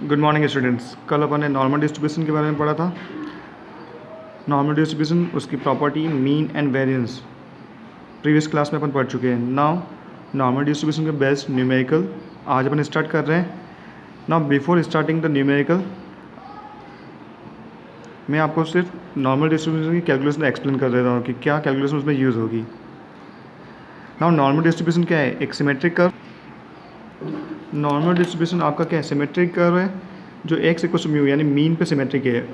Good morning students. कल अपन ने normal distribution के बारे में पढ़ा था। नॉर्मल डिस्ट्रीब्यूशन, उसकी property mean and variance previous class में अपन पढ़ चुके हैं। नाउ नॉर्मल डिस्ट्रीब्यूशन के बेस्ट न्यूमेरिकल आज अपन स्टार्ट कर रहे हैं। Now before starting the numerical मैं आपको सिर्फ नॉर्मल डिस्ट्रीब्यूशन की कैलकुलेशन एक्सप्लेन कर देता हूँ कि क्या कैलकुलेशन उसमें यूज़ होगी। नाउ नॉर्मल डिस्ट्रीब्यूशन क्या है? एक सिमेट्रिक कर्व। नॉर्मल डिस्ट्रीब्यूशन आपका क्या है? सिमेट्रिक कर्व है जो एक्स इक्वल टू म्यू यानी मीन पे सिमेट्रिक है,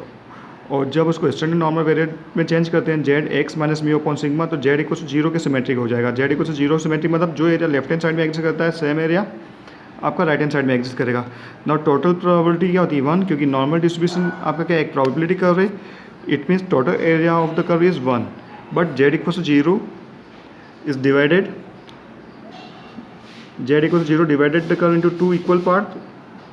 और जब उसको स्टैंडर्ड नॉर्मल वेरिएट में चेंज करते हैं z x minus mu upon sigma, तो जेड इक्वल टू जीरो के सिमेट्रिक हो जाएगा। Z equal to zero symmetric मतलब जो एरिया लेफ्ट हैंड साइड में एग्जिस्ट करता है सेम एरिया आपका राइट हैंड साइड में एग्जिस्ट करेगा। नाउ टोटल प्रोबेबिलिटी क्या होती है? 1, क्योंकि नॉर्मल डिस्ट्रीब्यूशन आपका क्या एक प्रोबेबिलिटी कर्व है। It means total area of the curve is 1, but z equal to zero is divided z equals 0 divided the curve into two equal part.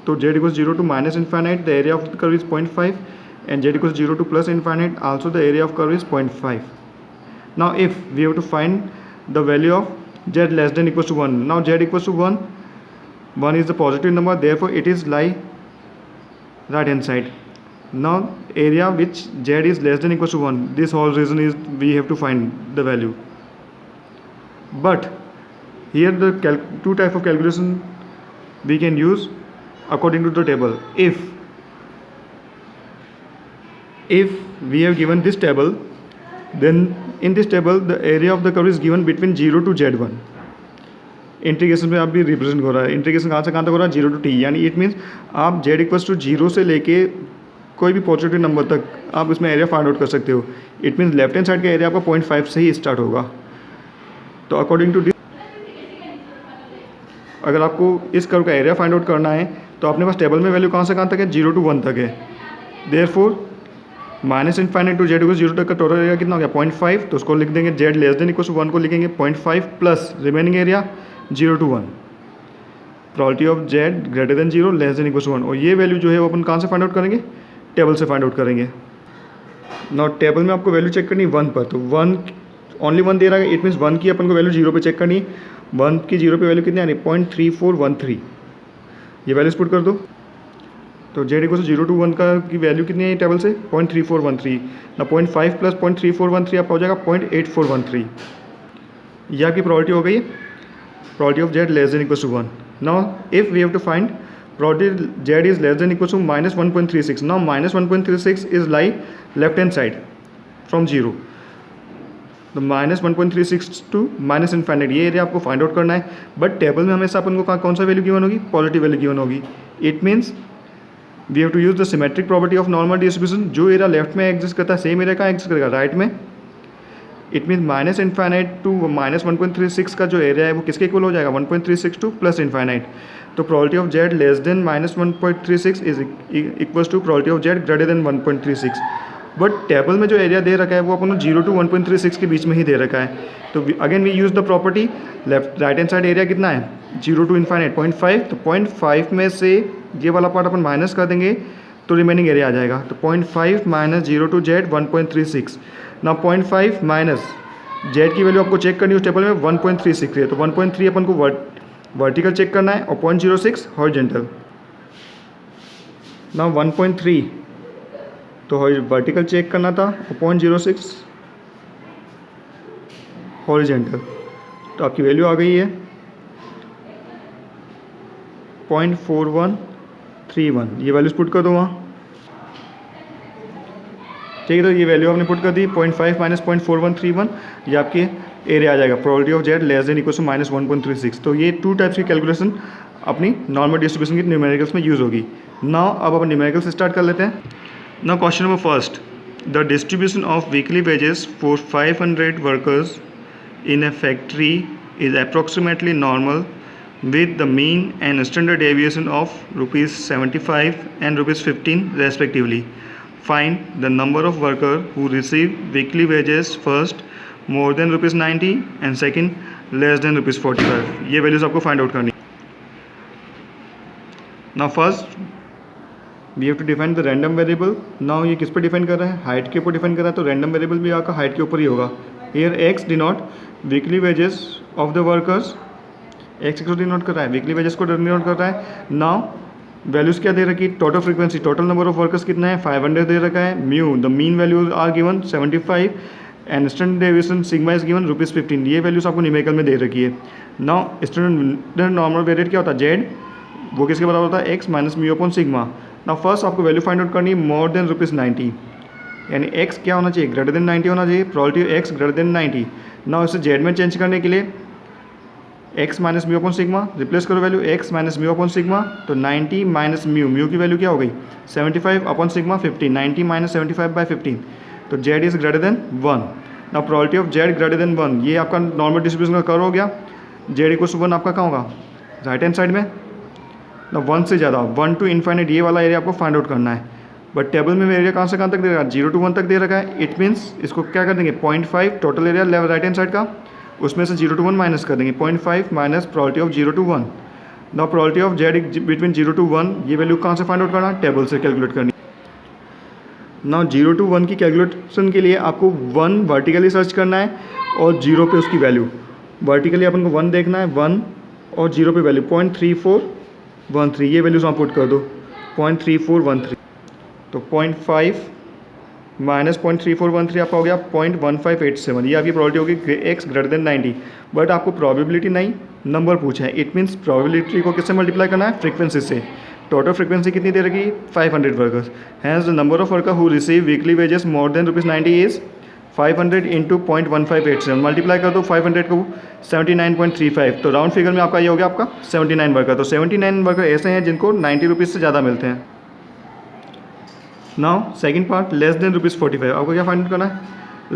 So z equals 0 to minus infinite, the area of the curve is 0.5, and z equals 0 to plus infinite, also the area of curve is 0.5. Now if we have to find the value of z less than equals to 1, now z equals to 1, 1 is the positive number, therefore it is lie right hand side. Now area which z is less than equals to 1, this whole reason is we have to find the value. But here the two type of calculation we can use according to the table. If we have given this table, then in this table the area of the curve is given between 0 to z1. Integration में आप भी represent हो रहा है। Integration कहाँ से कहाँ तक हो रहा है? 0 to t, यानी इट मीन्स आप z इक्वल्स टू 0 से लेके कोई भी पॉजिटिव नंबर तक आप इसमें एरिया फाइंड आउट कर सकते हो। It means left hand side का एरिया आपका 0.5 से ही स्टार्ट होगा। तो अकॉर्डिंग टू दिस, अगर आपको इस कर्व का एरिया फाइंड आउट करना है तो अपने पास टेबल में वैल्यू कहाँ से कहाँ तक है? 0 to 1 तक है। Therefore minus infinite to z equal 0 तक का टोटल एरिया कितना हो गया? 0.5। तो उसको लिख देंगे z less than equal to 1 को लिखेंगे 0.5 plus remaining area 0 to 1, probability of Z greater than 0 less than equal to 1। और ये वैल्यू जो है वो अपन कहाँ से फाइंड आउट करेंगे? टेबल से फाइंड आउट करेंगे। नाउ टेबल में आपको वैल्यू चेक करनी 1 पर, तो 1 ओनली 1 दे रहा है। इट मीन्स 1 की अपन को वैल्यू 0 पे चेक करनी है। 1 की 0 पे वैल्यू कितनी आ रही है? 0.3413। ये वैल्यूज पुट कर दो। तो जेड इक्वल 0 to 1 का की वैल्यू कितनी है टेबल से? 0.3413 ना 0.5 प्लस 0.3413 आपका हो जाएगा 0.8413। यह आपकी प्रोबेबिलिटी हो गई है, probability of Z less than equal to 1। Now if we have to find probability Z is less than equal to minus 1.36। Now minus 1.36 is lie left hand side from 0। तो minus 1.36 to minus infinite ये area आपको find out करना है। But table में हमेशा अपन को कौन सा वैल्यू गिवन होगी? पॉजिटिव वैल्यू गिवन होगी। It means we have to use the symmetric property of normal distribution. जो एरिया लेफ्ट में एग्जिस्ट करता है सेम एरिया कहाँ एग्जिस्ट करेगा? राइट में। It means minus infinite to minus 1.36 का जो एरिया है वो किसके इक्वल हो जाएगा? 1.36 टू प्लस इनफाइनाइट। तो probability of Z less than minus 1.36 is equals to probability of Z greater than 1.36। But table में जो एरिया दे रखा है वो अपन को 0 to 1.36 के बीच में ही दे रखा है। तो again we use the property. Left right hand side area कितना है? 0 to इनफाइनाइट 0.5। तो 0.5 में से ये वाला पार्ट अपन माइनस कर देंगे तो रिमेनिंग एरिया आ जाएगा। तो 0.5 माइनस 0 to z 1.36। ना 0.5 माइनस जेड की वैल्यू आपको चेक करनी है उस टेबल में 1.36 है। तो 1.3 अपन को वर्टिकल चेक करना है और 0.06 हॉरिजॉन्टल। ना 1.3 तो वर्टिकल चेक करना था और 0.06 हॉरिजॉन्टल। तो आपकी वैल्यू आ गई है 0.4131। ये वैल्यूज पुट कर दो वहाँ। ठीक है, तो ये वैल्यू आपने पुट कर दी 0.5 माइनस 0.4131, ये आपके एरिया आ जाएगा। Probability of Z less than equal to minus 1.36। तो ये टू टाइप्स की कैलकुलेशन अपनी नॉर्मल डिस्ट्रीब्यूशन की न्यूमेरिकल्स में यूज़ होगी। नाउ अब अपन न्यूमेरिकल्स स्टार्ट कर लेते हैं। Now question number first, the distribution of weekly wages for 500 workers in a factory is approximately normal with the mean and standard deviation of rupees 75 and rupees 15 respectively. Find the number of workers who receive weekly wages first more than rupees 90 and second less than rupees 45. ये values आपको find out करनी। Now first we have to define the random variable. Now ये किस पर define कर रहा है? Height के ऊपर डिफाइन कर रहा है। तो रैंडम वेरिएबल भी आपका हाइट के ऊपर ही होगा। Here x denote weekly wages of the workers, x को डिनोट कर रहा है, वीकली वेजेस को डिनोट कर रहा है। नाउ वैल्यूज़ क्या दे रखी है, total frequency, total number of workers कितना है 500 दे रखा है, mu the mean values are given 75 and standard deviation sigma is given ₹15। ये वैल्यूज आपको न्यूमेरिकल में दे रखी है। नाउ स्टैंडर्ड नॉर्मल वेरिएट क्या होता है जेड, वो किसके बराबर होता है x minus mu upon sigma. Now first आपको वैल्यू फाइंड आउट करनी है मोर देन ₹90, यानी एक्स क्या होना चाहिए ग्रेटर देन 90 होना चाहिए, probability X greater than 90। Now इसे जेड में चेंज करने के लिए X minus mu upon sigma, replace करो value X minus mu upon sigma, तो 90 माइनस म्यू, म्यू की वैल्यू क्या हो गई 75 अपॉन सिग्मा 15, 90 माइनस 75/15, तो Z is greater than 1। Now probability of Z greater then 1, ये आपका नॉर्मल डिस्ट्रीब्यूशन का कर्व हो गया। जेड इक्वल टू 1 आपका कहाँ होगा राइट हैंड साइड में। ना 1 से ज़्यादा 1 टू इन्फाइनाइट ये वाला एरिया आपको फाइंड आउट करना है, बट टेबल में एरिया कहाँ से कहाँ तक दे रखा है 0 to 1 तक दे रखा है। इट मीन्स इसको क्या कर देंगे 0.5 total area left right hand side का, उसमें से 0 to 1 माइनस कर देंगे 0.5 minus probability of 0 to 1। Now probability of Z between 0 to 1, ये वैल्यू कहाँ से फाइंड आउट करना है टेबल से कैलकुलेट करनी। नाउ 0 to 1 की कैलकुलेशन के लिए आपको 1 वर्टिकली सर्च करना है और 0 पे उसकी वैल्यू, वर्टिकली अपन को 1 देखना है, 1 और 0 पे वैल्यू 0.3413, ये वैल्यूज वहाँ पुट कर दो 0.3413, तो 0.5 माइनस 0.3413 आपका हो गया 0.1587। ये आपकी प्रोबेबिलिटी होगी एक्स ग्रेटर देन 90, बट आपको प्रोबेबिलिटी नहीं नंबर पूछा है। इट मीन्स प्रोबेबिलिटी को किससे मल्टीप्लाई करना है फ्रीक्वेंसी से। टोटल फ्रीक्वेंसी कितनी दे रखी 500 workers, hence the number of worker who receive weekly wages more than ₹90 is 500 into 0.1587, multiply कर दो 500 को 79.35, तो राउंड फिगर में आपका ये हो गया आपका 79 वर्कर। तो 79 वर्कर ऐसे हैं जिनको ₹90 से ज़्यादा मिलते हैं। Now second part less than ₹45, आपको क्या फाइंड आउट करना है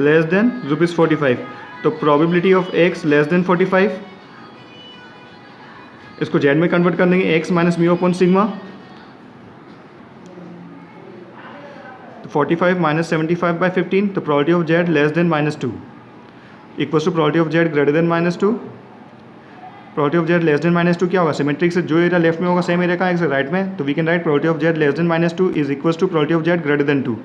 लेस देन ₹45, तो probability of X less than 45, इसको जेड में कन्वर्ट कर देंगे X minus mu upon sigma, 45 minus 75/15, तो probability of Z less than -2 equals to probability of Z greater than -2। Probability of Z less than -2 क्या होगा symmetric से जो area left में होगा सेम एरिया का है राइट में, तो we can write probability of Z less than -2 is equals to probability of Z greater than 2।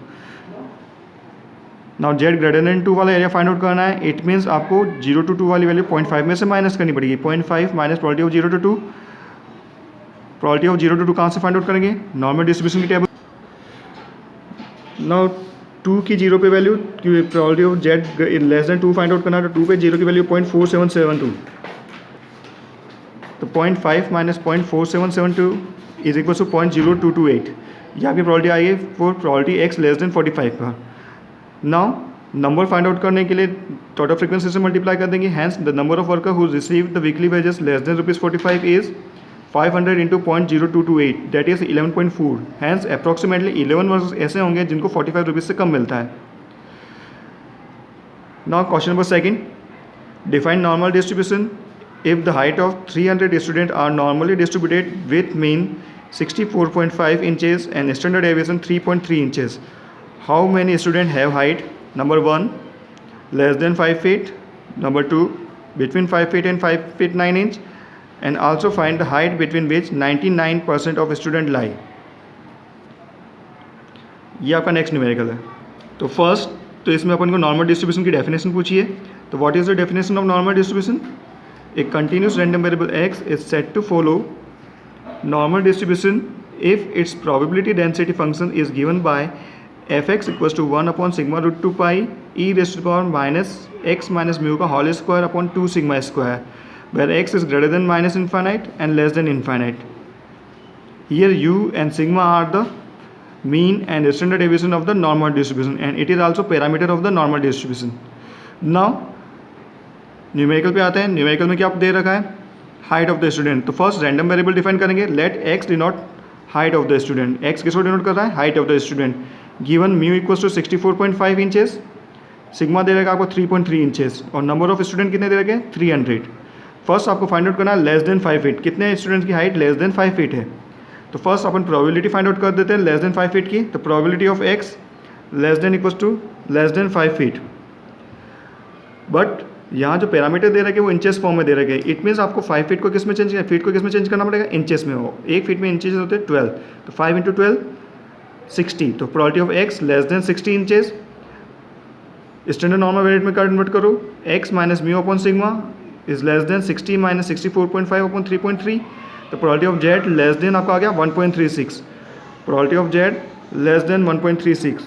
Now Z greater than 2 वाला एरिया फाइंड आउट करना है। इट मीन्स आपको 0 to 2 वाली वैल्यू 0.5 में से माइनस करनी पड़ेगी, 0.5 minus probability of 0 to 2। Probability of 0 to 2 कहाँ से फाइंड आउट करेंगे नॉर्मल डिस्ट्रीब्यूशन की टेबल। नाउ 2 की 0 पे value, probability of Z less than 2 find out करना है, तो 2 पे 0 की वैल्यू 0.4772, तो 0.5 माइनस 0.4772 इज इक्वल टू 0.0228, ये आपकी प्रोबेबिलिटी आई है for probability x less than 45 का। नाउ नंबर फाइंड आउट करने के लिए टोटल फ्रीक्वेंसी से मल्टीप्लाई कर देंगे, hence the number of worker who receive the weekly wages less than ₹45 is 500 into 0.0228, that is 11.4, hence approximately 11 workers ऐसे होंगे जिनको ₹45 से कम मिलता है। Now question number second, define normal distribution if the height of 300 students are normally distributed with mean 64.5 inches and standard deviation 3.3 inches, how many students have height number 1 less than 5 feet, number 2 between 5 feet and 5 feet 9 inch, and also find the height between which 99% of students lie। ये आपका next numerical है। तो first तो इसमें अपन को normal distribution की definition पूछी है, तो what is the definition of normal distribution. A continuous random variable x is said to follow normal distribution if its probability density function is given by fx equals to 1 upon sigma root 2 pi e raised to the power minus x minus mu का whole square upon 2 sigma square, where x is greater than minus infinite and less than infinite. Here u and sigma are the mean and standard deviation of the normal distribution, and it is also parameter of the normal distribution. Now numerical पे आते हैं। Numerical में क्या दे रखा है height of the student, तो first random variable define करेंगे, let X denote height of the student, X किसको डिनोट कर रहा है height of the student, given mu equals to 64.5 inches, sigma दे रखा आपको 3.3 इंचेस, और नंबर ऑफ स्टूडेंट कितने दे रखे 300। फर्स्ट आपको फाइंड आउट करना है लेस देन 5 फीट, कितने स्टूडेंट की हाइट लेस देन 5 फीट है, तो फर्स्ट अपन प्रोबेबिलिटी फाइंड आउट कर देते हैं लेस देन 5 फीट की, तो probability of X less than equals to less than 5 feet, but यहाँ जो पैरामीटर दे रखे वो इंचेस फॉर्म में दे रखे। इट मीन्स आपको 5 फीट को किस में चेंज करना, फीट को किस में चेंज करना पड़ेगा इंचेस में हो, 1 फीट में इंचेस होते हैं 12, तो 5 इंटू 12 60, तो probability of X less then 60 inches. Standard normal variate में कन्वर्ट करो, X minus mu upon sigma is less then 60 minus 64.5 upon 3.3, तो probability of Z less then आपका आ गया 1.36, probability of Z less then 1.36,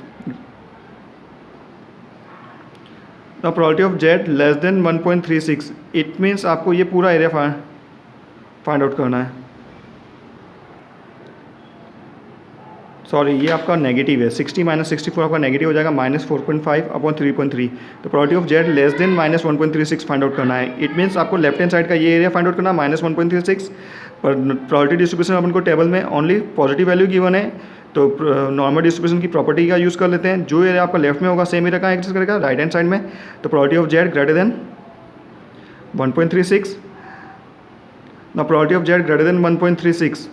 the probability of Z less then 1.36, it means आपको ये पूरा area find out करना है। Sorry, ये आपका नेगेटिव है, 60 माइनस 64 आपका नेगेटिव हो जाएगा, -4.5 अपॉन 3.3। तो probability of Z less then -1.36 find out करना है। इट मीन्स आपको लेफ्ट हैंड साइड का ये एरिया फाइंड आउट करना है -1.36, पर प्रोबेबिलिटी डिस्ट्रीब्यूशन अपन को टेबल में ओनली पॉजिटिव वैल्यू गिवन है, तो नॉर्मल डिस्ट्रीब्यूशन की प्रॉपर्टी का यूज़ कर लेते हैं। जो एरिया आपका लेफ्ट में होगा सेम एरिया का एग्जिस्ट करेगा राइट हैंड साइड में। तो probability of Z greater than 1.36, ना probability of Z greater than 1.36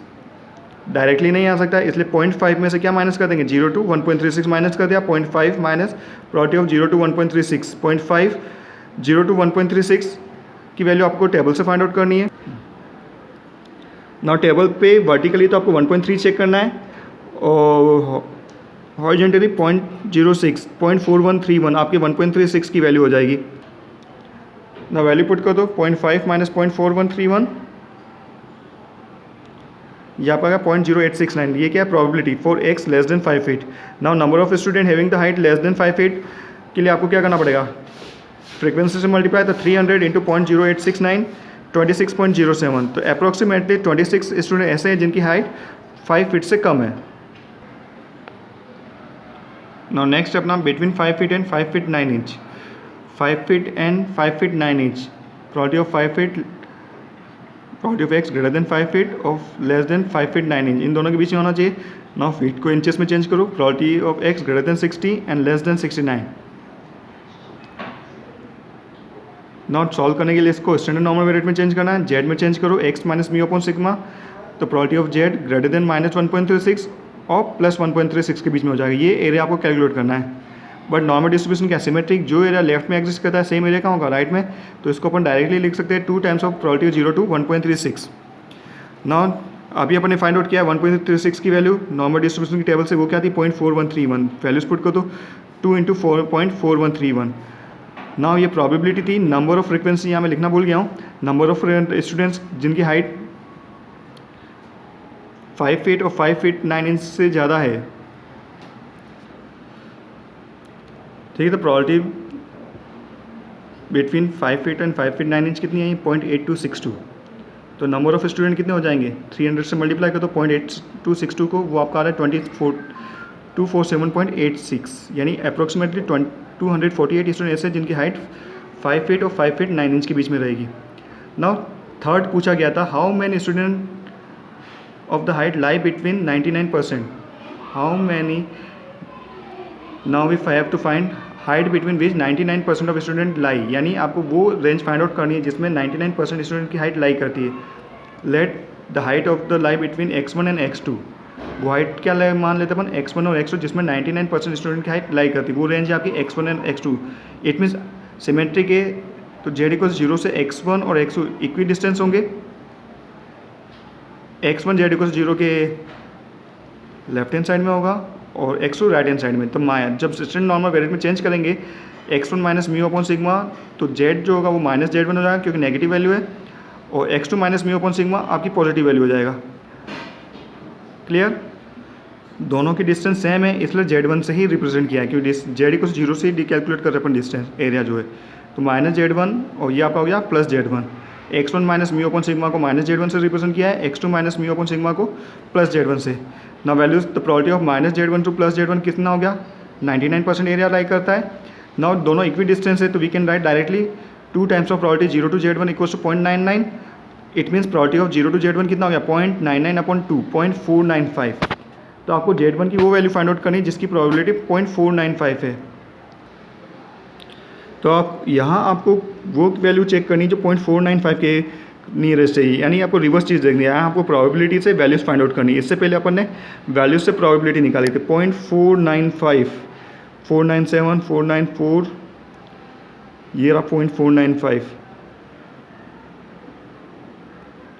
directly नहीं आ सकता, इसलिए 0.5 में से क्या माइनस कर देंगे, 0 to 1.36 माइनस कर दिया, 0.5 minus probability of 0 to 1.36, 0.5 0 to 1.36 की वैल्यू आपको टेबल से फाइंड आउट करनी है। नाउ टेबल पे वर्टिकली तो आपको 1.3 चेक करना है और हॉरिजॉन्टली 0.06 0.4131 आपकी 1.36 की वैल्यू हो जाएगी। ना वैल्यू पुट कर दो, 0.5 माइनस 0.4131, यहाँ पर 0.0869, ये क्या है probability for x less than 5 feet. Now number of student having the height less than 5 feet के लिए आपको क्या करना पड़ेगा, फ्रीक्वेंसी से मल्टीप्लाई, तो 300 इंटू 0.0869 26.07, तो अप्रॉक्सीमेटली 26 स्टूडेंट ऐसे हैं जिनकी हाइट 5 फीट से कम है। नाउ नेक्स्ट अपना between 5 feet and 5 feet 9 inch, 5 feet and 5 feet 9 inch, probability of 5 feet, probability of X greater than 5 feet of less than 5 feet 9 inch, इन दोनों के बीच में होना चाहिए। नाउ फीट को इंचेस में चेंज करो, probability of X greater than 60 and less than 69। Now solve करने के लिए इसको स्टैंडर्ड नॉर्मल वेरिएट में चेंज करना है, जेड में चेंज करो, X minus mu upon sigma, तो probability of Z greater than -1.36 और +1.36 के बीच में हो जाएगा। ये एरिया आपको कैलकुलेट करना है, बट नॉर्मल डिस्ट्रीब्यूशन क्या सिमेट्रिक, जो एरिया लेफ्ट में एग्जिस्ट करता है सेम एरिया का होगा राइट में, तो इसको अपन डायरेक्टली लिख सकते हैं 2 times of probability 0 to 1.36। Now अभी अपन ने फाइंड आउट किया 1.36 की वैल्यू नॉर्मल डिस्ट्रीब्यूशन की टेबल से, वो क्या थी 0.4131, वैल्यूज पुट कर दो 2 इंटू 0.4131। नाउ ये प्रोबेबिलिटी थी, नंबर ऑफ फ्रीक्वेंसी यहाँ मैं लिखना भूल गया हूँ, नंबर ऑफ स्टूडेंट्स जिनकी हाइट 5 फीट और 5 फीट 9 इंच से ज़्यादा है, ठीक है। तो probability between 5 feet and 5 feet 9 inch कितनी है, 0.8262, तो नंबर ऑफ स्टूडेंट कितने हो जाएंगे, 300 से मल्टीप्लाई कर दो 0.8262 को, वो आपका आ रहा है 247.86, यानी अप्रोक्सीमेटली 248 स्टूडेंट ऐसे जिनकी हाइट 5 फीट और 5 फीट 9 इंच के बीच में रहेगी। नाउ थर्ड पूछा गया था, how many student of the height lie between 99%, how many, now we have to find height between which 99% of student lie, यानी आपको वो रेंज फाइंड आउट करनी है जिसमें 99% स्टूडेंट की हाइट लाई करती है। Let the height of the lie between x1 and x2, वो हाइट क्या मान लेते हैं अपन, x1 और x2 जिसमें 99% स्टूडेंट की हाइट लाई करती है, वो रेंज है आपकी x1 and x2। It means symmetric है, तो z इक्वल 0 से x1 और x2 इक्वी डिस्टेंस होंगे, x1 z इक्वल 0 के लेफ्ट हैंड साइड में होगा और x2 राइट हैंड साइड में। तो माया जब स्टैंडर्ड नॉर्मल वेरिएट में चेंज करेंगे x1 minus mu upon sigma, तो z जो होगा वो -z1 हो जाएगा क्योंकि नेगेटिव वैल्यू है, और x2 minus mu upon sigma आपकी पॉजिटिव वैल्यू हो जाएगा। क्लियर, दोनों की डिस्टेंस सेम है इसलिए z1 से ही रिप्रेजेंट किया है, क्योंकि z इक्वल 0 से ही कैलकुलेट कर रहे हैं अपन डिस्टेंस एरिया जो है, तो -z1 और ये आपका हो गया +z1। x1 minus mu upon sigma को -z1 से रिप्रेजेंट किया है, x2 minus mu upon sigma को +z1 से। ना values the probability of -z1 to +z1 कितना हो गया, 99% एरिया लाई करता है। नाउ दोनों इक्वी डिस्टेंस है तो we can write directly 2 times of probability 0 to z1 equals to 0.99। It means probability of 0 to z1 कितना हो गया 0.99 अपॉन 2 0.495। तो आपको z1 की वो वैल्यू फाइंड आउट करनी है जिसकी प्रोबेबिलिटी 0.495 है। तो आप यहाँ आपको वो वैल्यू चेक करनी है जो 0.495 के नियरेस्ट है, यानी आपको रिवर्स चीज़ देखनी है, यहाँ आपको प्रोबेबिलिटी से वैल्यूज़ फाइंड आउट करनी है। इससे पहले अपन ने वैल्यूज से प्रोबेबिलिटी निकाली थी 0.495, 497, 494, ये रहा 0.495,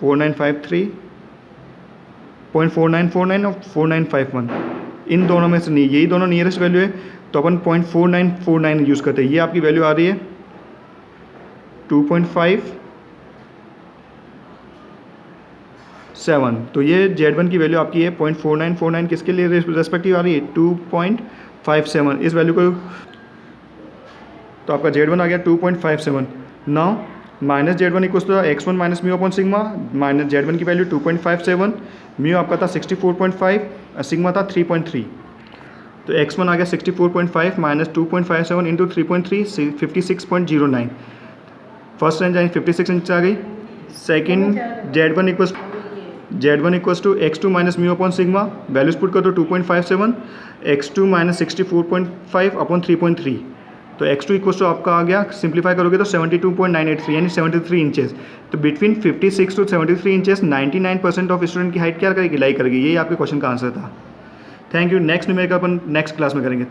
4953, 0.4949 और 4951, इन दोनों में से नहीं, यही दोनों नियरेस्ट वैल्यू है, तो अपन 0.4949 यूज़ करते हैं। ये आपकी वैल्यू आ रही है 2.5 7। तो ये Z1 की वैल्यू आपकी है 0.4949 किसके लिए रेस्पेक्टिव आ रही है 2.57 इस वैल्यू को। तो आपका Z1 आ गया 2.57। Now minus Z1 equals to x1 minus mu upon sigma. Minus Z1 की वैल्यू 2.57, म्यू आपका था 64.5, सिग्मा था 3.3। तो x1 आ गया 64.5 माइनस 2.57 इंटू 3.3 56.09। फर्स्ट रेंज आई 56 इंच आ गई। Second Z1 equals to x2 minus mu upon sigma, values put कर दो 2.57, x2 माइनस 64.5 अपॉन 3.3। तो x2 इक्वल्स टू आपका आ गया, सिंप्लीफाई करोगे तो 72.983 यानी 73 इंचेस। तो between 56 to 73 inches 99% of student की हाइट क्या करेगी, लाई करेगी। यही आपके क्वेश्चन का आंसर था। Thank you. Next numerical upon next class में करेंगे।